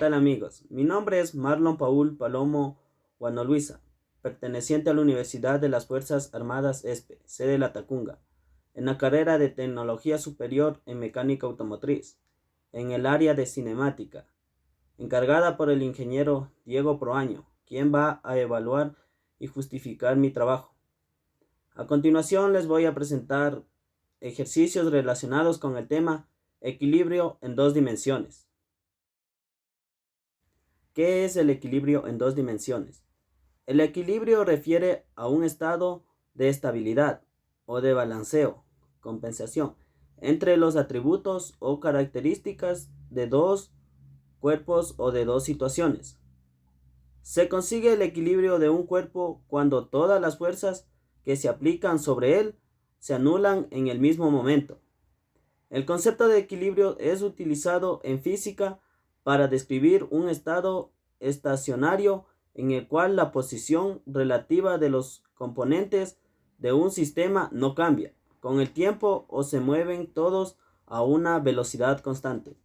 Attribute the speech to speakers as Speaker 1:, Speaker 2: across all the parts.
Speaker 1: tal amigos? Mi nombre es Marlon Paul Palomo Guano Luisa, perteneciente a la Universidad de las Fuerzas Armadas ESPE, sede La Tacunga, en la carrera de Tecnología Superior en Mecánica Automotriz, en el área de Cinemática, encargada por el ingeniero Diego Proaño, quien va a evaluar y justificar mi trabajo. A continuación les voy a presentar ejercicios relacionados con el tema equilibrio en dos dimensiones. ¿Qué es el equilibrio en dos dimensiones? El equilibrio refiere a un estado de estabilidad o de balanceo, compensación, entre los atributos o características de dos cuerpos o de dos situaciones. Se consigue el equilibrio de un cuerpo cuando todas las fuerzas que se aplican sobre él se anulan en el mismo momento. El concepto de equilibrio es utilizado en física para describir un estado estacionario en el cual la posición relativa de los componentes de un sistema no cambia con el tiempo o se mueven todos a una velocidad constante.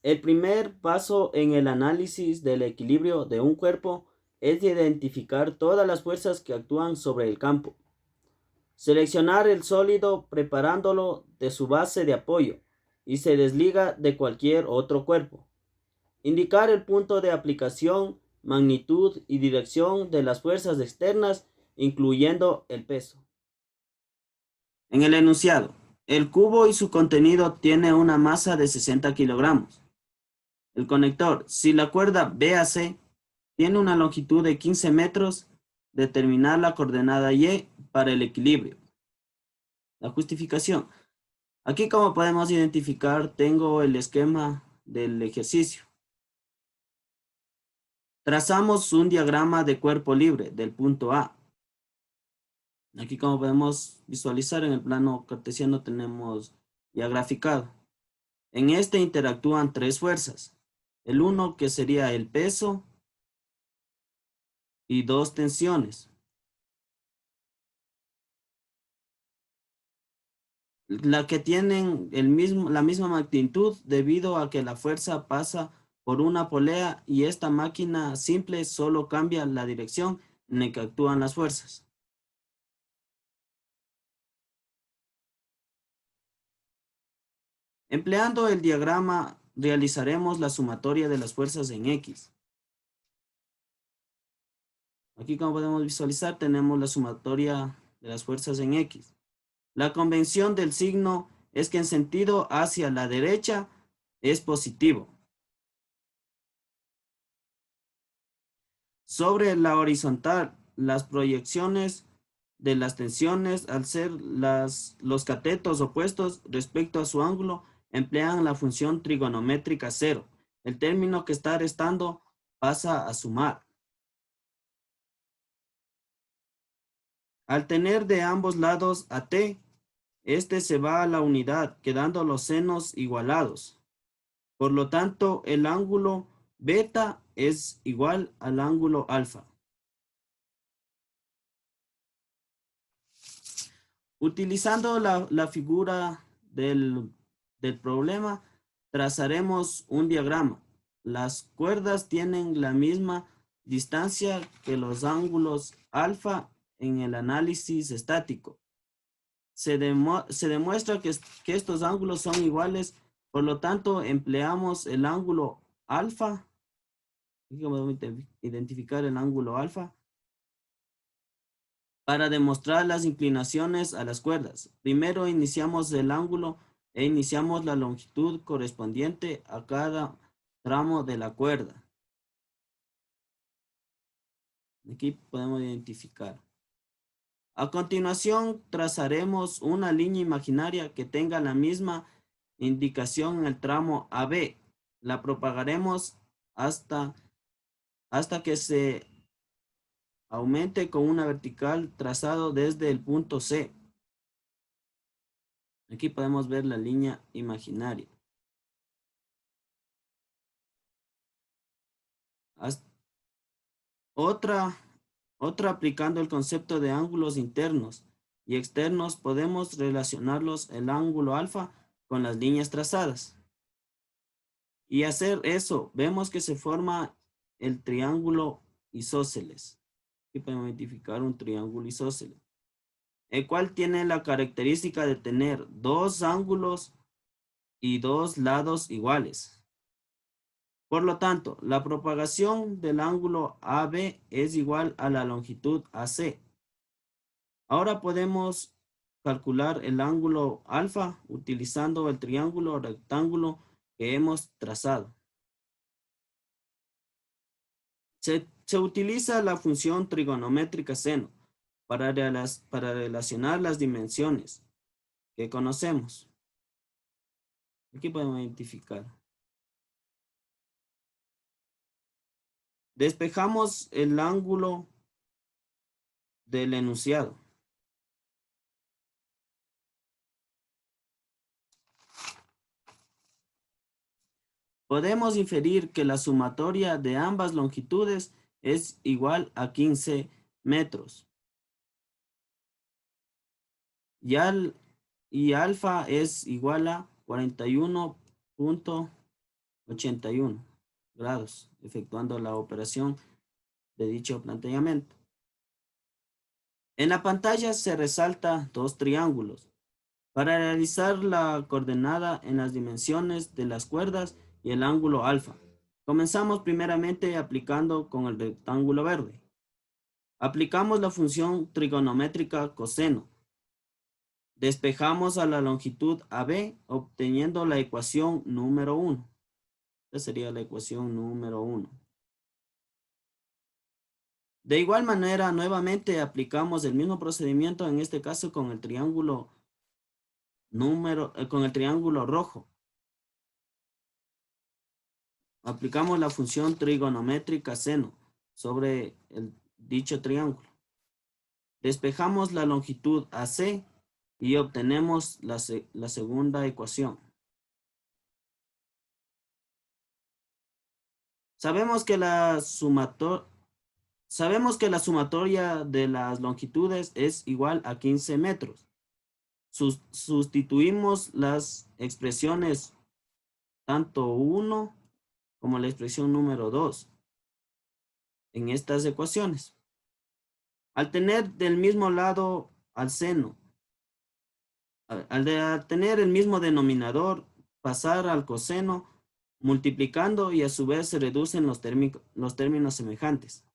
Speaker 1: El primer paso en el análisis del equilibrio de un cuerpo es identificar todas las fuerzas que actúan sobre el campo. Seleccionar el sólido preparándolo de su base de apoyo y se desliga de cualquier otro cuerpo. Indicar el punto de aplicación, magnitud y dirección de las fuerzas externas, incluyendo el peso. En el enunciado, el cubo y su contenido tiene una masa de 60 kilogramos. El conector, si la cuerda BAC tiene una longitud de 15 metros, determinar la coordenada Y para el equilibrio. La justificación. Aquí, como podemos identificar, tengo el esquema del ejercicio. Trazamos un diagrama de cuerpo libre del punto A. Aquí, como podemos visualizar, en el plano cartesiano tenemos ya graficado. En este interactúan tres fuerzas. El uno, que sería el peso, y dos tensiones. La que tienen la misma magnitud debido a que la fuerza pasa por una polea y esta máquina simple solo cambia la dirección en la que actúan las fuerzas. Empleando el diagrama realizaremos la sumatoria de las fuerzas en X. Aquí, como podemos visualizar, tenemos la sumatoria de las fuerzas en X. La convención del signo es que en sentido hacia la derecha es positivo. Sobre la horizontal, las proyecciones de las tensiones, al ser los catetos opuestos respecto a su ángulo, emplean la función trigonométrica 0. El término que está restando pasa a sumar. Al tener de ambos lados a t, este se va a la unidad, quedando los senos igualados. Por lo tanto, el ángulo beta es igual al ángulo alfa. Utilizando la figura del problema, trazaremos un diagrama. Las cuerdas tienen la misma distancia que los ángulos alfa en el análisis estático. Se demuestra que estos ángulos son iguales, por lo tanto empleamos el ángulo alfa. Vamos a identificar el ángulo alfa para demostrar las inclinaciones a las cuerdas. Primero iniciamos el ángulo e iniciamos la longitud correspondiente a cada tramo de la cuerda. Aquí podemos identificar. A continuación, trazaremos una línea imaginaria que tenga la misma indicación en el tramo AB. La propagaremos hasta que se aumente con una vertical trazado desde el punto C. Aquí podemos ver la línea imaginaria. Otra aplicando el concepto de ángulos internos y externos, podemos relacionarlos el ángulo alfa con las líneas trazadas. Y hacer eso, vemos que se forma el triángulo isósceles. Aquí podemos identificar un triángulo isósceles, el cual tiene la característica de tener dos ángulos y dos lados iguales. Por lo tanto, la propagación del ángulo AB es igual a la longitud AC. Ahora podemos calcular el ángulo alfa utilizando el triángulo rectángulo que hemos trazado. Se utiliza la función trigonométrica seno para relacionar las dimensiones que conocemos. Aquí podemos identificar. Despejamos el ángulo del enunciado. Podemos inferir que la sumatoria de ambas longitudes es igual a 15 metros. Y alfa es igual a 41.81 grados, efectuando la operación de dicho planteamiento. En la pantalla se resalta dos triángulos. Para realizar la coordenada en las dimensiones de las cuerdas y el ángulo alfa, comenzamos primeramente aplicando con el rectángulo verde. Aplicamos la función trigonométrica coseno. Despejamos a la longitud AB obteniendo la ecuación número 1. Esta sería la ecuación número 1. De igual manera, nuevamente aplicamos el mismo procedimiento, en este caso con el triángulo rojo. Aplicamos la función trigonométrica seno sobre dicho triángulo. Despejamos la longitud AC y obtenemos la segunda ecuación. Sabemos que la sumatoria de las longitudes es igual a 15 metros. Sustituimos las expresiones tanto 1 como la expresión número 2 en estas ecuaciones. Al tener del mismo lado al seno, al tener el mismo denominador, pasar al coseno, multiplicando y a su vez se reducen los términos semejantes.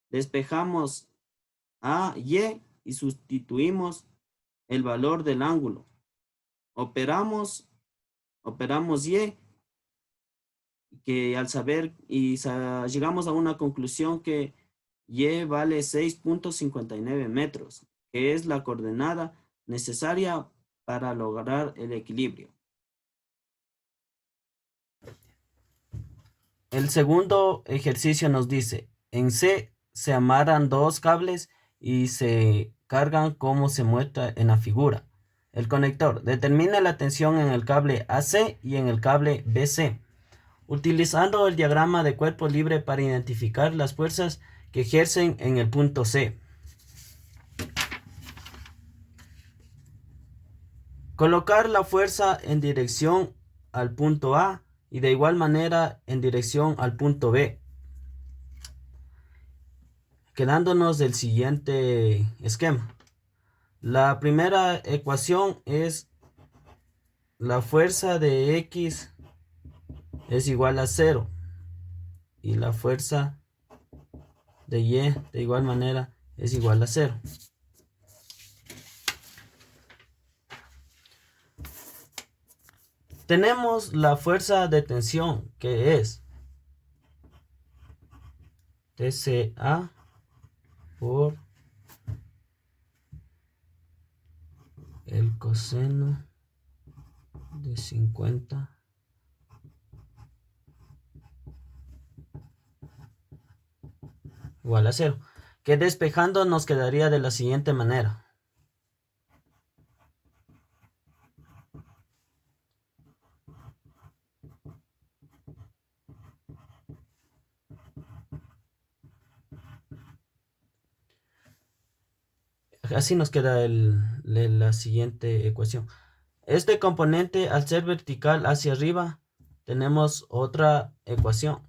Speaker 1: Despejamos a y sustituimos el valor del ángulo. Operamos y, que al saber y llegamos a una conclusión que y vale 6.59 metros, que es la coordenada necesaria para lograr el equilibrio. El segundo ejercicio nos dice, en C se amarran dos cables y se cargan como se muestra en la figura. El conector determina la tensión en el cable AC y en el cable BC, utilizando el diagrama de cuerpo libre para identificar las fuerzas que ejercen en el punto C. Colocar la fuerza en dirección al punto A y de igual manera en dirección al punto B, quedándonos del siguiente esquema. La primera ecuación es la fuerza de X es igual a 0 y la fuerza de Y de igual manera es igual a 0. Tenemos la fuerza de tensión, que es TCA por el coseno de 50 igual a 0, que despejando nos quedaría de la siguiente manera. Así nos queda la siguiente ecuación. Este componente, al ser vertical hacia arriba, tenemos otra ecuación.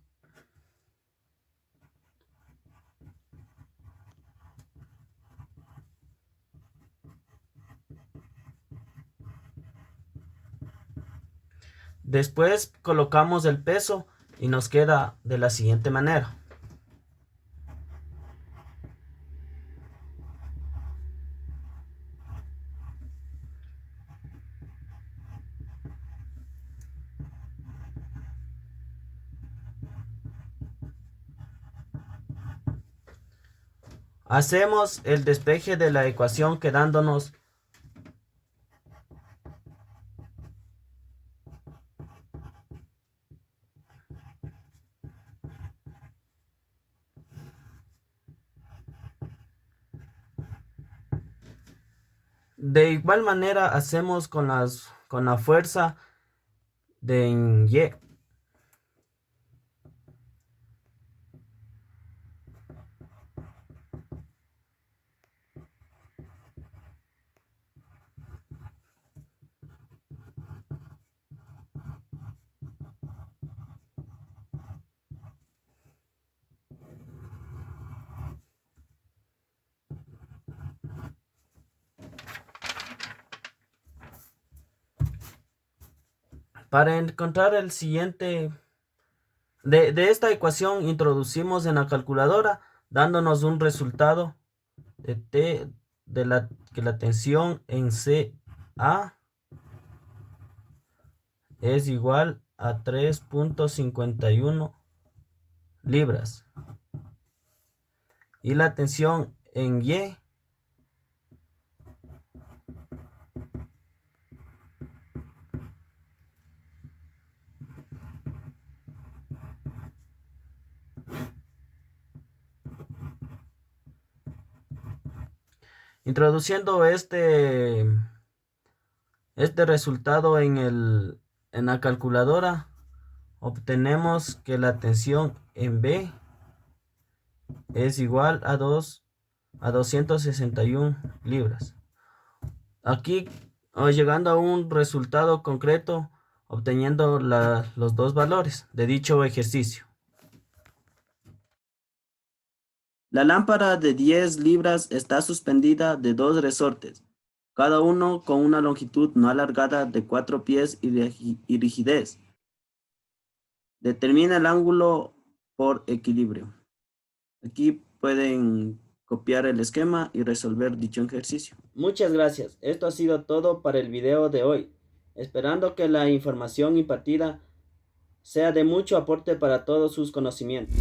Speaker 1: Después colocamos el peso y nos queda de la siguiente manera. Hacemos el despeje de la ecuación quedándonos de igual manera hacemos con la fuerza de Y. Para encontrar el siguiente de esta ecuación introducimos en la calculadora dándonos un resultado de T que la tensión en CA es igual a 3.51 libras y la tensión en Y introduciendo este resultado en la calculadora obtenemos que la tensión en B es igual a 261 libras. Aquí llegando a un resultado concreto obteniendo los dos valores de dicho ejercicio. La lámpara de 10 libras está suspendida de 2 resortes, cada uno con una longitud no alargada de 4 pies y rigidez. Determina el ángulo por equilibrio. Aquí pueden copiar el esquema y resolver dicho ejercicio. Muchas gracias. Esto ha sido todo para el video de hoy. Esperando que la información impartida sea de mucho aporte para todos sus conocimientos.